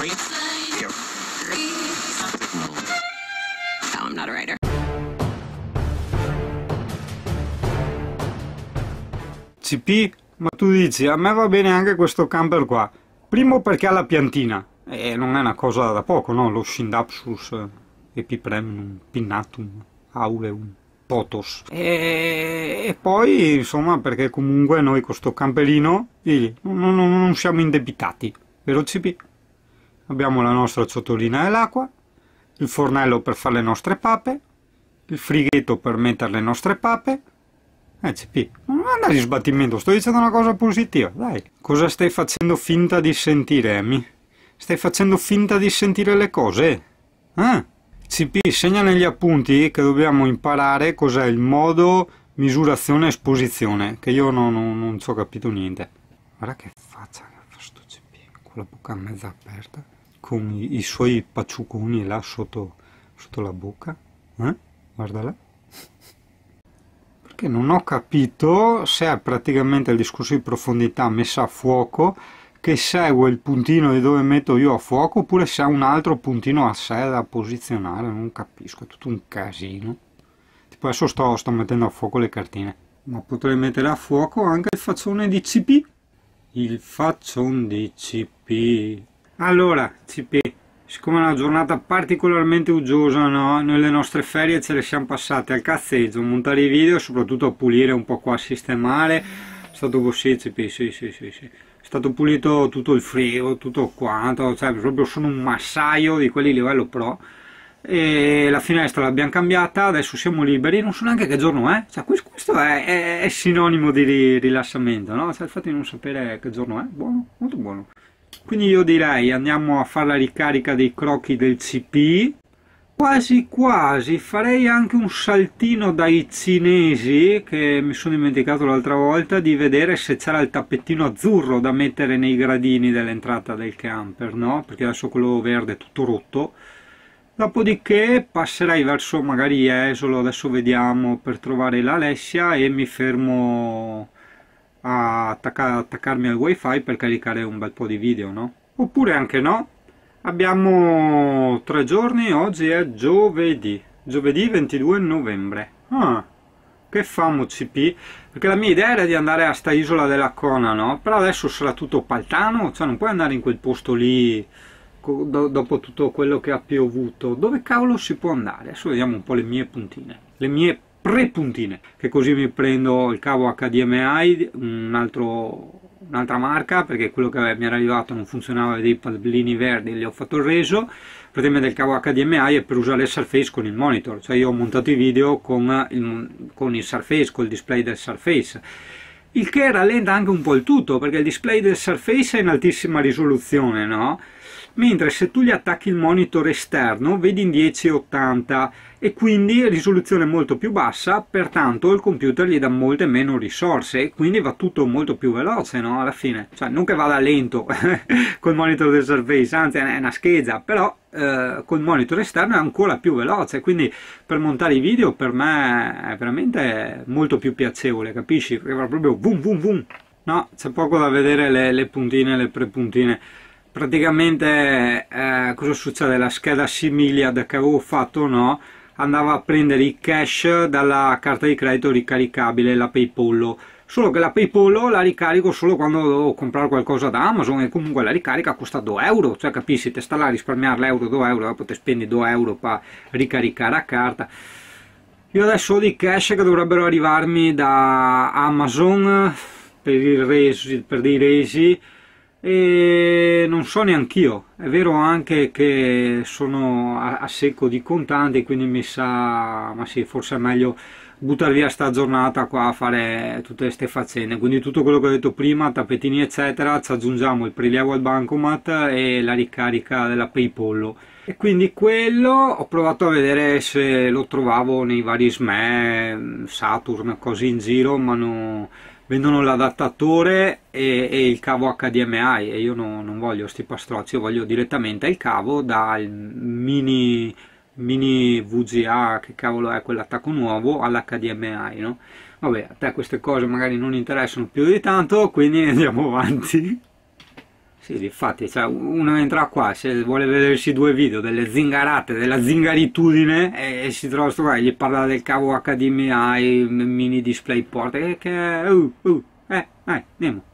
No, I'm not a writer. CP, ma tu dici, a me va bene anche questo camper qua. Primo perché ha la piantina, e non è una cosa da poco, no? Lo Scindapsus epipremnum pinnatum aureum potos. E poi, insomma, perché comunque noi con sto camperino non siamo indebitati, vero CP? Abbiamo la nostra ciotolina dell'acqua, il fornello per fare le nostre pape, il frighetto per mettere le nostre pape. CP, non andare in sbattimento, sto dicendo una cosa positiva, dai. Cosa stai facendo finta di sentire, Amy? Stai facendo finta di sentire le cose? CP, segna negli appunti che dobbiamo imparare cos'è il modo misurazione esposizione, che io non ci ho capito niente. Guarda che faccia che fa sto CP, con la bocca mezza aperta, con i suoi pacciuconi là sotto la bocca. Guardala. Perché non ho capito se è praticamente il discorso di profondità messa a fuoco che segue il puntino di dove metto io a fuoco, oppure se ha un altro puntino a sé da posizionare, non capisco, è tutto un casino. Tipo adesso sto mettendo a fuoco le cartine, ma potrei mettere a fuoco anche il faccione di CP. Il faccione di CP. Allora, CP, siccome è una giornata particolarmente uggiosa, no? Noi le nostre ferie ce le siamo passate al cazzeggio, a montare i video e soprattutto a pulire un po' qua, a sistemare. È stato così, CP, sì. È stato pulito tutto il frigo, tutto quanto, cioè proprio sono un massaio di quelli livello pro. E la finestra l'abbiamo cambiata, adesso siamo liberi, non so neanche che giorno è, cioè, questo è sinonimo di rilassamento, no? Cioè, il fatto di non sapere che giorno è, buono, molto buono. Quindi io direi andiamo a fare la ricarica dei crocchi del CP. Quasi quasi farei anche un saltino dai cinesi, che mi sono dimenticato l'altra volta, di vedere se c'era il tappettino azzurro da mettere nei gradini dell'entrata del camper, no? Perché adesso quello verde è tutto rotto. Dopodiché passerei verso magari Jesolo, adesso vediamo, per trovare l'Alessia, e mi fermo a attaccarmi al wifi per caricare un bel po' di video, no? Oppure anche no. Abbiamo 3 giorni, oggi è giovedì 22 novembre. Che famo CP? Perché la mia idea era di andare a sta isola della Cona, no? Però adesso sarà tutto paltano, cioè non puoi andare in quel posto lì dopo tutto quello che ha piovuto. Dove cavolo si può andare? Adesso vediamo un po' le mie puntine, le mie pre-puntine, che così mi prendo il cavo HDMI, un'altra marca, perché quello che mi era arrivato non funzionava, dei pallini verdi, li ho fatto il reso. Praticamente il cavo HDMI è per usare il Surface con il monitor, cioè io ho montato i video con il Surface, col display del Surface, il che rallenta anche un po' il tutto, perché il display del Surface è in altissima risoluzione, no? Mentre se tu gli attacchi il monitor esterno vedi in 1080 e quindi risoluzione molto più bassa, pertanto il computer gli dà molte meno risorse e quindi va tutto molto più veloce, no? Alla fine, cioè non che vada lento col monitor del Surface, anzi è una scheggia, però col monitor esterno è ancora più veloce, quindi per montare i video per me è veramente molto più piacevole, capisci? Perché va proprio boom boom boom. No, c'è poco da vedere le puntine, le prepuntine. Praticamente cosa succede? La scheda Similiad che avevo fatto, no? Andava a prendere i cash dalla carta di credito ricaricabile, la PayPal, solo che la PayPal la ricarico solo quando devo comprare qualcosa da Amazon, e comunque la ricarica costa 2 euro, cioè capisci, te sta là a risparmiare l'euro, 2 euro, dopo te spendi 2 euro per ricaricare a carta. Io adesso ho dei cash che dovrebbero arrivarmi da Amazon per dei resi, e non so neanch'io. È vero anche che sono a secco di contanti, quindi mi sa, ma sì, forse è meglio buttare via sta giornata qua a fare tutte queste faccende. Quindi tutto quello che ho detto prima, tappetini eccetera, ci aggiungiamo il prelievo al bancomat e la ricarica della PayPal. E quindi quello ho provato a vedere se lo trovavo nei vari SME, Saturn, così in giro, ma no, vendono l'adattatore e il cavo HDMI, e io non voglio sti pastrocci, io voglio direttamente il cavo dal mini VGA, che cavolo è quell'attacco nuovo, all'HDMI, no? Vabbè, a te queste cose magari non interessano più di tanto, quindi andiamo avanti. Sì, infatti, cioè, uno entra qua, se vuole vedersi due video delle zingarate, della zingaritudine, e si trova sto qua, e gli parla del cavo HDMI, mini DisplayPort, andiamo.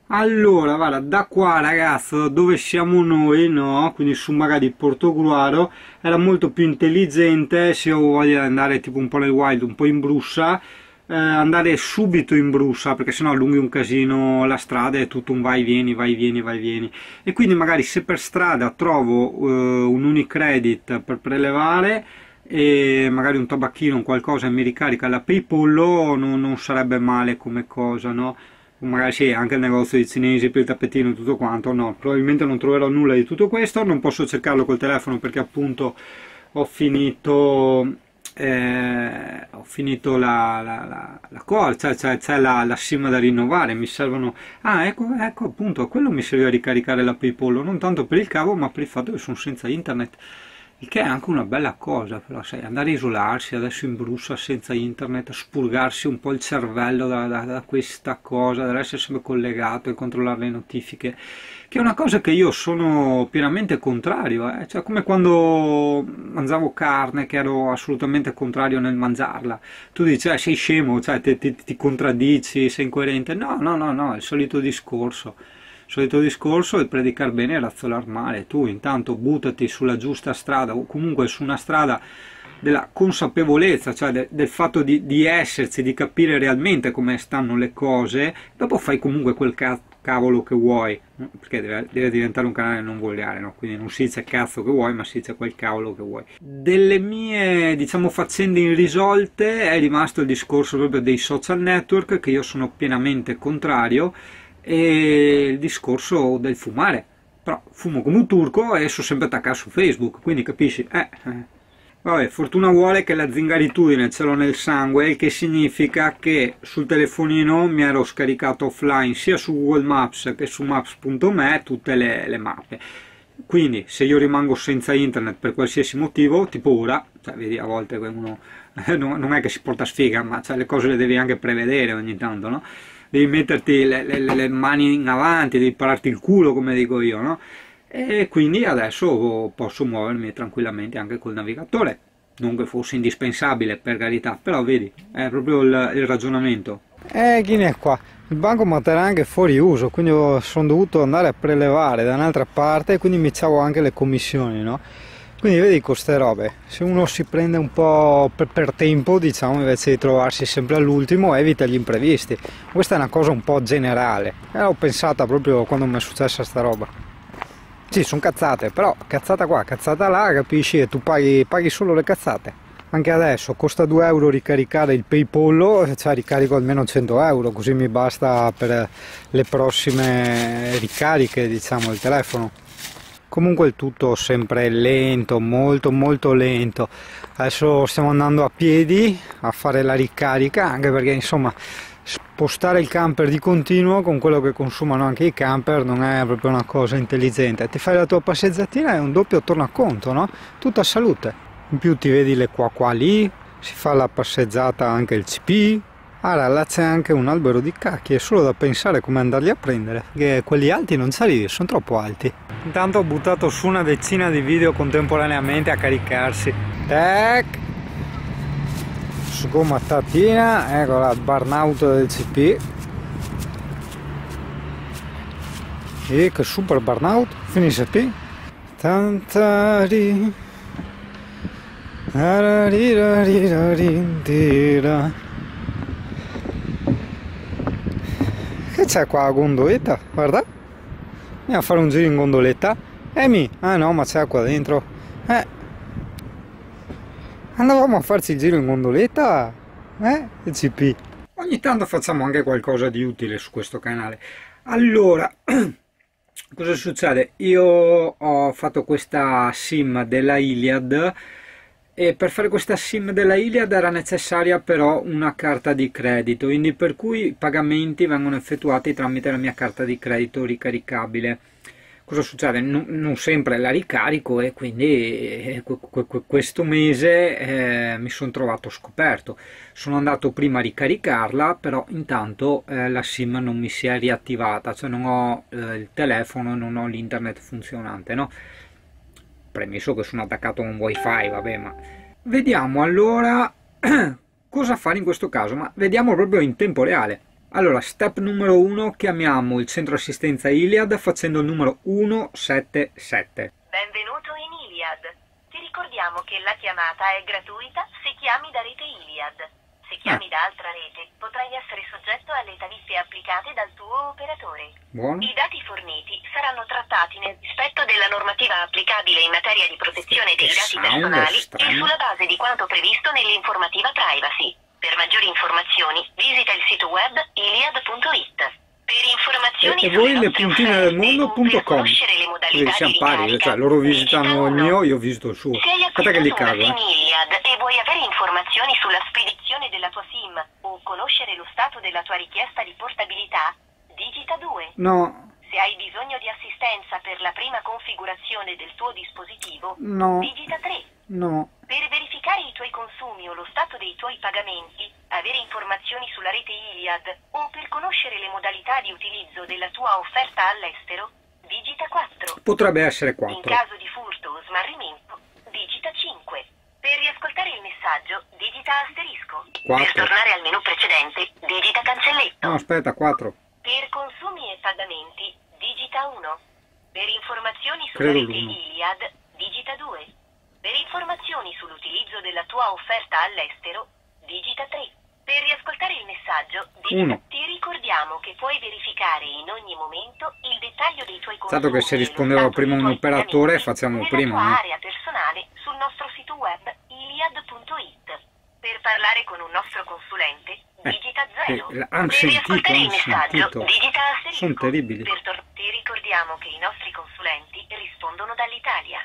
Allora, guarda, da qua ragazzo, dove siamo noi, no? Quindi su magari Portogruaro, era molto più intelligente, se ho voglia di andare tipo un po' nel wild, un po' in Brussa, andare subito in Brussa, perché sennò allunghi un casino la strada, è tutto un vai vieni, vai vieni, vai vieni. E quindi magari se per strada trovo un Unicredit per prelevare, e magari un tabacchino, un qualcosa, e mi ricarica la PayPal, non sarebbe male come cosa, no? Magari sì, anche il negozio di cinesi per il tappetino e tutto quanto, no, probabilmente non troverò nulla di tutto questo, non posso cercarlo col telefono perché appunto ho finito la cosa, c'è la SIM da rinnovare, mi servono, ecco appunto, quello mi serviva a ricaricare la PayPal, non tanto per il cavo ma per il fatto che sono senza internet. Il che è anche una bella cosa, però sai, andare a isolarsi adesso in Brussa senza internet, spurgarsi un po' il cervello da questa cosa, dell'essere sempre collegato e controllare le notifiche, che è una cosa che io sono pienamente contrario, cioè come quando mangiavo carne, che ero assolutamente contrario nel mangiarla. Tu dici, sei scemo, cioè ti contraddici, sei incoerente. No, è il solito discorso. Solito discorso, il predicare bene e razzolar male. Tu intanto buttati sulla giusta strada o comunque su una strada della consapevolezza, cioè del fatto di esserci, di capire realmente come stanno le cose, dopo fai comunque quel cavolo che vuoi, perché deve diventare un canale non volgare, no? Quindi non si dice cazzo che vuoi, ma si dice quel cavolo che vuoi. Delle mie, diciamo, faccende irrisolte è rimasto il discorso proprio dei social network, che io sono pienamente contrario, e il discorso del fumare, però fumo come un turco e sono sempre attaccato su Facebook, quindi capisci, vabbè, fortuna vuole che la zingaritudine ce l'ho nel sangue, il che significa che sul telefonino mi ero scaricato offline sia su Google Maps che su maps.me tutte le mappe, quindi se io rimango senza internet per qualsiasi motivo, tipo ora, cioè vedi, a volte uno non è che si porta sfiga, ma cioè, le cose le devi anche prevedere ogni tanto, no? Devi metterti le mani in avanti, devi pararti il culo, come dico io, no? E quindi adesso posso muovermi tranquillamente anche col navigatore, non che fosse indispensabile, per carità, però vedi, è proprio il ragionamento. Chi ne è qua? Il bancomat era anche fuori uso, quindi sono dovuto andare a prelevare da un'altra parte, quindi mi c'avevo anche le commissioni, no? Quindi vedi queste robe, se uno si prende un po' per tempo, diciamo, invece di trovarsi sempre all'ultimo, evita gli imprevisti. Questa è una cosa un po' generale, l'ho pensata proprio quando mi è successa sta roba. Sì, sono cazzate, però cazzata qua, cazzata là, capisci, e tu paghi solo le cazzate. Anche adesso costa 2 euro ricaricare il PayPal, cioè ricarico almeno 100 euro, così mi basta per le prossime ricariche, diciamo, del telefono. Comunque il tutto sempre lento, molto lento. Adesso stiamo andando a piedi a fare la ricarica, anche perché insomma spostare il camper di continuo con quello che consumano anche i camper non è proprio una cosa intelligente. Ti fai la tua passeggiatina e un doppio tornaconto, no? Tutta salute. In più ti vedi le qua lì, si fa la passeggiata anche il CP. Allora, là c'è anche un albero di cacchi, è solo da pensare come andarli a prendere, perché quelli alti non ci arrivi, sono troppo alti. Intanto ho buttato su una decina di video contemporaneamente a caricarsi. Tac! Sgomattatina, ecco la burnout del CP. E che super burnout, finisce qui. Tantari. Che c'è qua la gondoletta? Guarda, andiamo a fare un giro in gondoletta. Ah no, ma c'è qua dentro. Andavamo a farci il giro in gondoletta, il CP. Ogni tanto facciamo anche qualcosa di utile su questo canale. Allora, cosa succede? Io ho fatto questa sim della Iliad, e per fare questa sim della Iliad era necessaria però una carta di credito, quindi per cui i pagamenti vengono effettuati tramite la mia carta di credito ricaricabile. cosa succede? Non sempre la ricarico e quindi questo mese mi sono trovato scoperto. Sono andato prima a ricaricarla, però intanto la SIM non mi si è riattivata, cioè non ho il telefono, non ho l'internet funzionante, no? Premesso che sono attaccato a un wifi, vabbè, ma vediamo allora cosa fare in questo caso, ma vediamo proprio in tempo reale. Allora, step numero 1, chiamiamo il centro assistenza Iliad facendo il numero 177. Benvenuto in Iliad. Ti ricordiamo che la chiamata è gratuita se chiami da rete Iliad. Se chiami da altra rete, potrai essere soggetto alle tariffe applicate dal tuo operatore. Buono. I dati forniti saranno trattati nel rispetto della normativa applicabile in materia di protezione dei dati personali e sulla base di quanto previsto nell'informativa privacy. Per maggiori informazioni visita il sito web iliad.it. Per informazioni e voi le puntine del mondo.com. conoscere le modalità Così siamo di pari, ricarica, cioè loro visitano digita il 1. mio, io visito il suo. Se hai Aspetta che li acquistato cago, una SIM Iliad e vuoi avere informazioni sulla spedizione della tua SIM o conoscere lo stato della tua richiesta di portabilità, digita 2. No, Se hai bisogno di assistenza per la prima configurazione del tuo dispositivo, no, digita 3. no. Per verificare i tuoi consumi o lo stato dei tuoi pagamenti, avere informazioni sulla rete Iliad o per conoscere le modalità di utilizzo della tua offerta all'estero, digita 4. Potrebbe essere In 4. caso di furto o smarrimento, digita 5. Per riascoltare il messaggio, digita asterisco. 4. Per tornare al menu precedente, digita cancelletto. No, aspetta, 4. Per consumi e pagamenti, digita 1. Per informazioni sulla Credo rete l'uno. Iliad, digita 2. Per informazioni sull'utilizzo della tua offerta all'estero, digita 3. Per riascoltare il messaggio, digita 1. Ti ricordiamo che puoi verificare in ogni momento il dettaglio dei tuoi consumi. Certo che se e lo rispondeva stato prima dei un tuoi operatore, pagamenti facciamo nella prima, tua no? area personale sul nostro sito web iliad.it. Per parlare con un nostro consulente, digita 0. Han Per sentito, riascoltare il han messaggio, sentito. digita asterisco. Sono terribili. Ti ricordiamo che i nostri consulenti rispondono dall'Italia.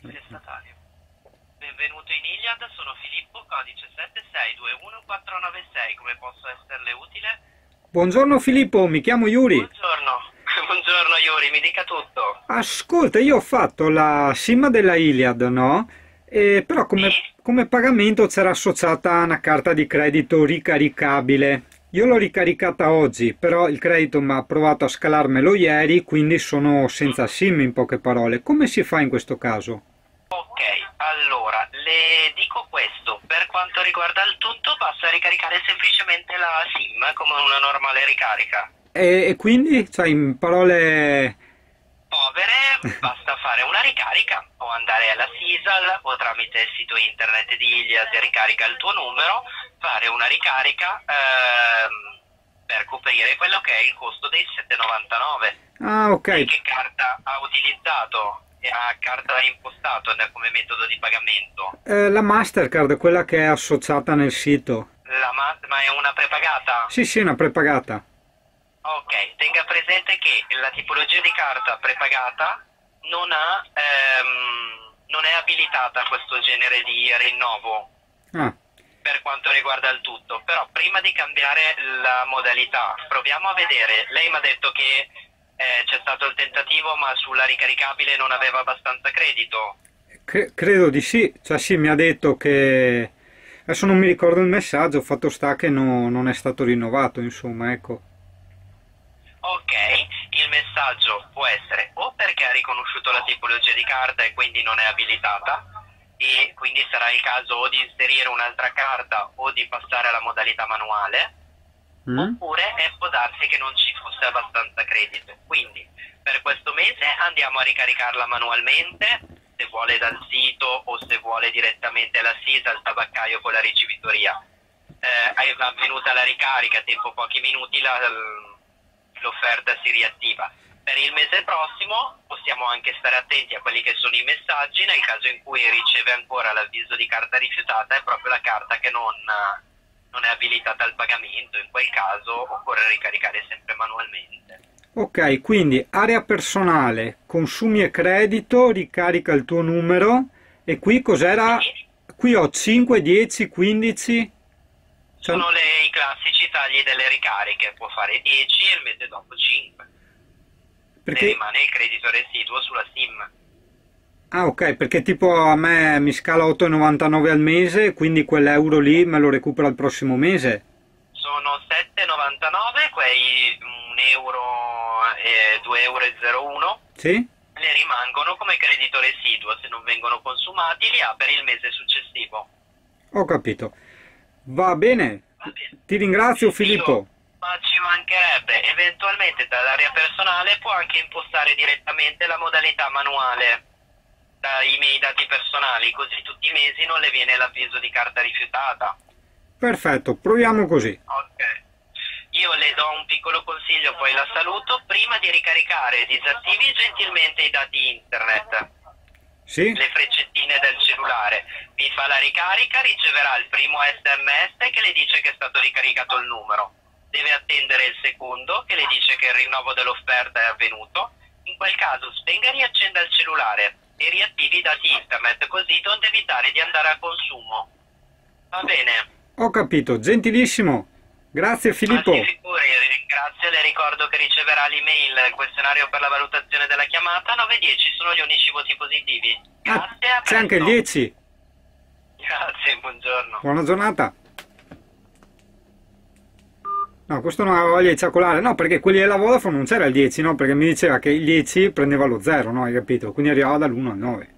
Destinatario. Benvenuto in Iliad, sono Filippo, codice 7621496, come posso esserle utile? Buongiorno Filippo, mi chiamo Yuri. Buongiorno, buongiorno Yuri, mi dica tutto. Ascolta, io ho fatto la SIM della Iliad, no? Però come pagamento c'era associata una carta di credito ricaricabile. Io l'ho ricaricata oggi, però il credito mi ha provato a scalarmelo ieri, quindi sono senza SIM in poche parole. Come si fa in questo caso? Ok, allora, le dico questo, per quanto riguarda il tutto basta ricaricare semplicemente la SIM come una normale ricarica. E quindi, cioè in parole... Povere, basta fare una ricarica o andare alla Sisal o tramite il sito internet di Iliad ricarica il tuo numero, fare una ricarica per coprire quello che è il costo dei 7,99. Ah, ok. E che carta ha utilizzato e a carta ha impostato come metodo di pagamento? La Mastercard, quella che è associata nel sito. Ma è una prepagata? Sì, sì, una prepagata. Ok, tenga presente che la tipologia di carta prepagata non è abilitata a questo genere di rinnovo per quanto riguarda il tutto, però prima di cambiare la modalità proviamo a vedere. Lei mi ha detto che c'è stato il tentativo ma sulla ricaricabile non aveva abbastanza credito. Credo di sì, cioè sì, mi ha detto che... Adesso non mi ricordo il messaggio, fatto sta che non è stato rinnovato, insomma, ecco. Ok, il messaggio può essere o perché ha riconosciuto la tipologia di carta e quindi non è abilitata e quindi sarà il caso o di inserire un'altra carta o di passare alla modalità manuale, oppure può darsi che non ci fosse abbastanza credito. Quindi per questo mese andiamo a ricaricarla manualmente, se vuole dal sito o se vuole direttamente alla SISA, al tabaccaio con la ricevitoria. È avvenuta la ricarica, tempo pochi minuti l'offerta si riattiva. Per il mese prossimo possiamo anche stare attenti a quelli che sono i messaggi, nel caso in cui riceve ancora l'avviso di carta rifiutata è proprio la carta che non è abilitata al pagamento, in quel caso occorre ricaricare sempre manualmente. Ok, quindi area personale, consumi e credito, ricarica il tuo numero e qui cos'era? Sì. Qui ho 5, 10, 15... Sono i classici tagli delle ricariche, può fare 10 e il mese dopo 5. Perché... le rimane il credito residuo sulla SIM. Ah, ok, perché tipo a me mi scala 8,99 al mese, quindi quell'euro lì me lo recupero al prossimo mese. Sono 7,99, quei 1 euro e 2,01 euro. Sì? Le rimangono come credito residuo, se non vengono consumati li ha per il mese successivo. Ho capito. Va bene. Va bene. Ti ringrazio Filippo. Ma ci mancherebbe, eventualmente dall'area personale può anche impostare direttamente la modalità manuale dai miei dati personali, così tutti i mesi non le viene l'avviso di carta rifiutata. Perfetto, proviamo così. Ok. Io le do un piccolo consiglio, poi la saluto. Prima di ricaricare, disattivi gentilmente i dati internet. Sì? Le freccettine del cellulare. Vi fa la ricarica, riceverà il primo SMS che le dice che è stato ricaricato il numero. Deve attendere il secondo che le dice che il rinnovo dell'offerta è avvenuto. In quel caso spenga e riaccenda il cellulare e riattivi i dati internet, così da evitare di andare a consumo. Va bene? Ho capito, gentilissimo. Grazie Filippo. Ma si figuri, ringrazio, le ricordo che riceverà l'email, il questionario per la valutazione della chiamata. 9 e 10 sono gli unici voti positivi. Grazie, a c'è anche il 10. Grazie, buongiorno. Buona giornata. No, questo non aveva voglia di ciacolare. No, perché quelli della Vodafone non c'era il 10, no? Perché mi diceva che il 10 prendeva lo 0, no? Hai capito? Quindi arrivava dall'1 al 9.